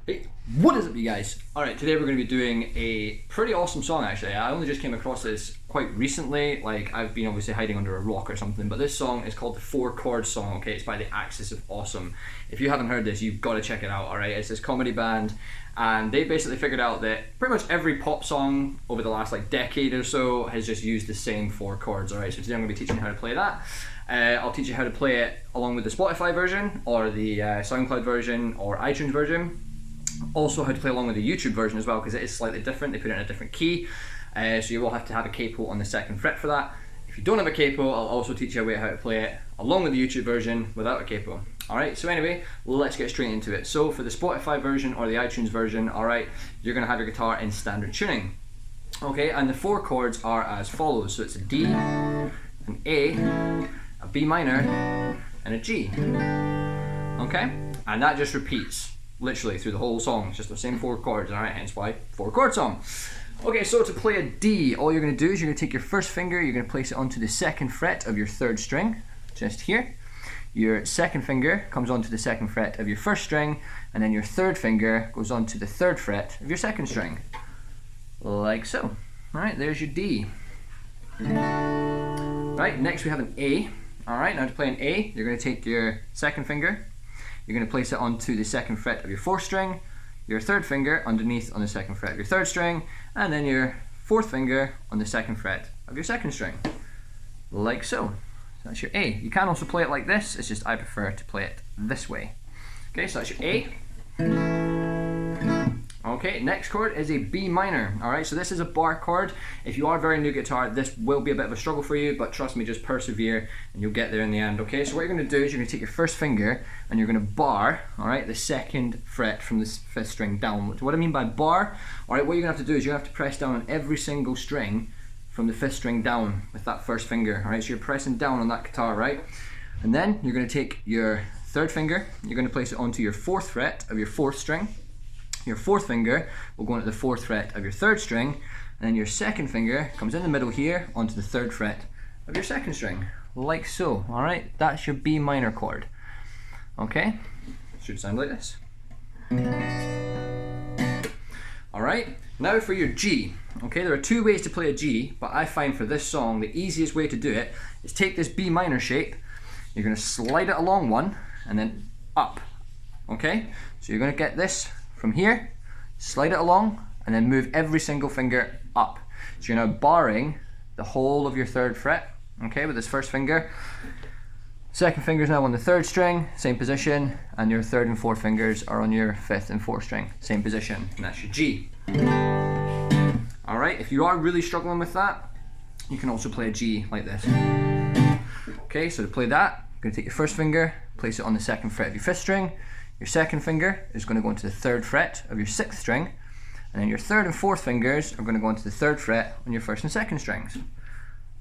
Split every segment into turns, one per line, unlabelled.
Hey, what is up, you guys? Alright, today we're going to be doing a pretty awesome song actually. I only just came across this quite recently, like I've been obviously hiding under a rock or something, but this song is called the 4 Chord Song, okay? It's by the Axis of Awesome. If you haven't heard this, you've got to check it out, alright? It's this comedy band, and they basically figured out that pretty much every pop song over the last decade or so has just used the same 4 chords, alright? So today I'm going to be teaching you how to play that. I'll teach you how to play it along with the Spotify version, or the SoundCloud version, or iTunes version. Also how to play along with the YouTube version as well, because it is slightly different. They put it in a different key, so you will have to have a capo on the 2nd fret for that. If you don't have a capo, I'll also teach you a way how to play it along with the YouTube version without a capo. Alright, so anyway, let's get straight into it. So for the Spotify version or the iTunes version, alright, you're going to have your guitar in standard tuning. Okay, and the 4 chords are as follows. So it's a D, an A, a B minor, and a G. Okay, and that just repeats literally through the whole song. It's just the same 4 chords, alright, hence why 4 chord song. Okay, so to play a D, all you're going to do is you're going to take your first finger, you're going to place it onto the 2nd fret of your 3rd string, just here. Your 2nd finger comes onto the 2nd fret of your 1st string, and then your 3rd finger goes onto the 3rd fret of your 2nd string, like so. Alright, there's your D. Right, next we have an A. Alright, now to play an A, you're going to take your 2nd finger, you're going to place it onto the 2nd fret of your 4th string, your 3rd finger underneath on the 2nd fret of your 3rd string, and then your 4th finger on the 2nd fret of your 2nd string, like so. That's your A. You can also play it like this, it's just I prefer to play it this way. Okay, so that's your A. Okay, next chord is a B minor. Alright, so this is a bar chord. If you are very new guitar, this will be a bit of a struggle for you, but trust me, just persevere and you'll get there in the end. Okay, so what you're going to do is you're going to take your first finger and you're going to bar, alright, the 2nd fret from the 5th string downwards. What I mean by bar, alright, what you're going to have to do is you're going to have to press down on every single string from the 5th string down with that first finger. Alright, so you're pressing down on that guitar, right? And then you're going to take your 3rd finger, you're going to place it onto your 4th fret of your 4th string. Your 4th finger will go into the 4th fret of your 3rd string, and then your 2nd finger comes in the middle here onto the 3rd fret of your 2nd string, like so. Alright, that's your B minor chord. Okay, should sound like this. Alright, now for your G. Okay, there are 2 ways to play a G, but I find for this song the easiest way to do it is take this B minor shape, you're going to slide it along one, and then up. Okay, so you're going to get this from here, slide it along, and then move every single finger up. So you're now barring the whole of your 3rd fret, okay, with this first finger. 2nd finger is now on the 3rd string, same position, and your 3rd and 4th fingers are on your 5th and 4th string, same position, and that's your G. Alright, if you are really struggling with that, you can also play a G like this. Okay, so to play that, you're going to take your first finger, place it on the 2nd fret of your 5th string. Your 2nd finger is going to go into the 3rd fret of your 6th string, and then your 3rd and 4th fingers are going to go into the 3rd fret on your 1st and 2nd strings,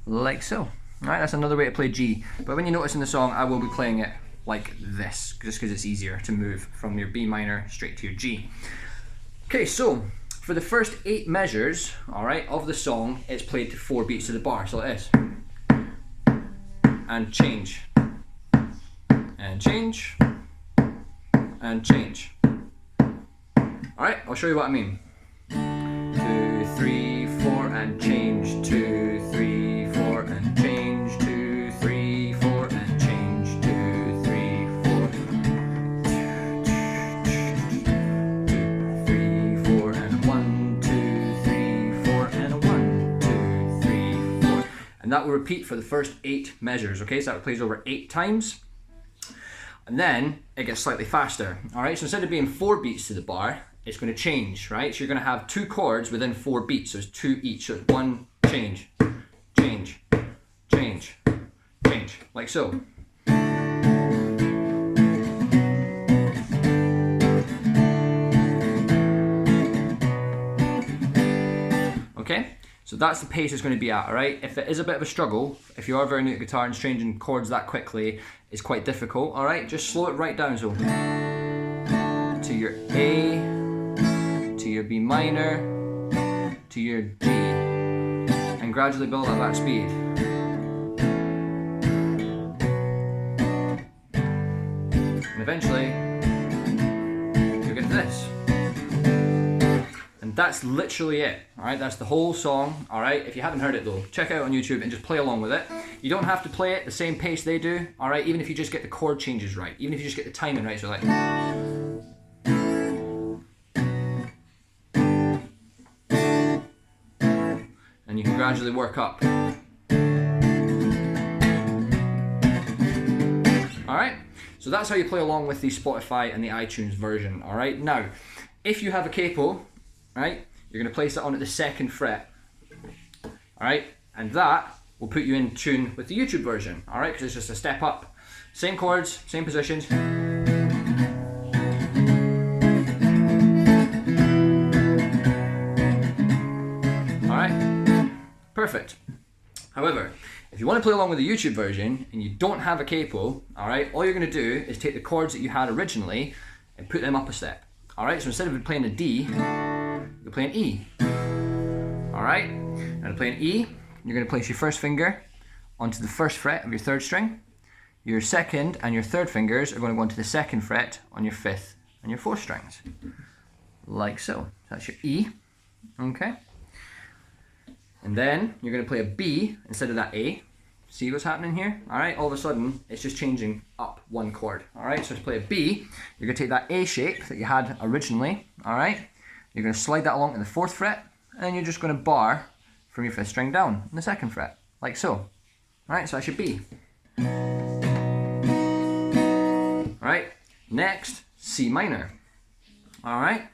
like so. Alright, that's another way to play G, but when you notice in the song I will be playing it like this, just because it's easier to move from your B minor straight to your G. Okay, so for the first 8 measures, alright, of the song, it's played to 4 beats to the bar, so like this. And change. And change. And change. Alright, I'll show you what I mean. 2, 3, 4, and change. 2, 3, 4, and change. 2, 3, 4, and change. 2, 3, 4. 2, 3, 4, and 1, 2, 3, 4, and 1, 2, 3, 4. And that will repeat for the first 8 measures, okay? So that plays over 8 times. And then it gets slightly faster. Alright, so instead of being 4 beats to the bar, it's going to change, right? So you're going to have 2 chords within 4 beats, so it's 2 each. So it's 1, change, change, change, change, like so. Okay, so that's the pace it's going to be at, alright? If it is a bit of a struggle, if you are very new to guitar and changing chords that quickly, it's quite difficult, alright? Just slow it right down, so to your A, to your B minor, to your G, and gradually build up that speed. And eventually, you'll get to this. that's literally it. All right, that's the whole song. All right, if you haven't heard it though, check it out on YouTube and just play along with it. You don't have to play it the same pace they do. All right, even if you just get the chord changes right, even if you just get the timing right. So like, and you can gradually work up. All right, so that's how you play along with the Spotify and the iTunes version. All right, now if you have a capo, right, you're going to place it on at the 2nd fret. All right, and that will put you in tune with the YouTube version. All right, because it's just a step up, same chords, same positions. All right, perfect. However, if you want to play along with the YouTube version and you don't have a capo, all right, all you're going to do is take the chords that you had originally and put them up a step. All right, so instead of playing a D, you're playing E. All right, and to play an E, you're going to place your first finger onto the 1st fret of your 3rd string. Your 2nd and your 3rd fingers are going to go onto the 2nd fret on your 5th and your 4th strings, like so. That's your E. Okay. And then you're going to play a B instead of that A. See what's happening here? All right, all of a sudden it's just changing up 1 chord. All right, so to play a B, you're going to take that A shape that you had originally. All right, you're going to slide that along to the 4th fret, and then you're just going to bar from your 5th string down on the 2nd fret, like so. All right, so that's your B. All right, next, C minor. All right,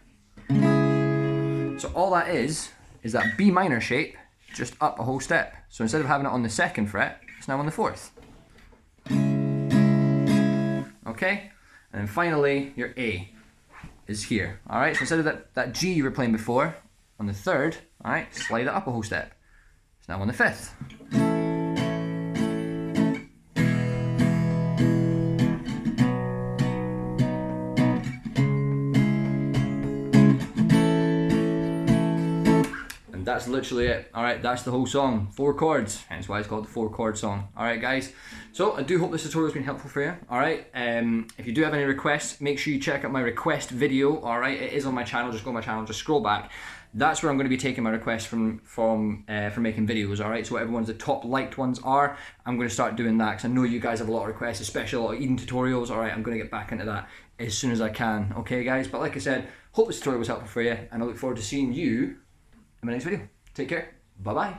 so all that is that B minor shape just up a whole step. So instead of having it on the 2nd fret, it's now on the 4th. Okay, and then finally your A is here. All right, so instead of that G you were playing before on the 3rd, all right, slide it up a whole step. It's now on the 5th. That's literally it. All right, that's the whole song. 4 chords, hence why it's called the 4 chord song. All right, guys. So I do hope this tutorial has been helpful for you. All right. If you do have any requests, make sure you check out my request video. All right, it is on my channel. Just go on my channel, just scroll back. That's where I'm going to be taking my requests from making videos. All right. So whatever ones the top liked ones are, I'm going to start doing that because I know you guys have a lot of requests, especially a lot of eating tutorials. All right, I'm going to get back into that as soon as I can. Okay, guys. But like I said, hope this tutorial was helpful for you, and I look forward to seeing you in my next video. Take care. Bye-bye.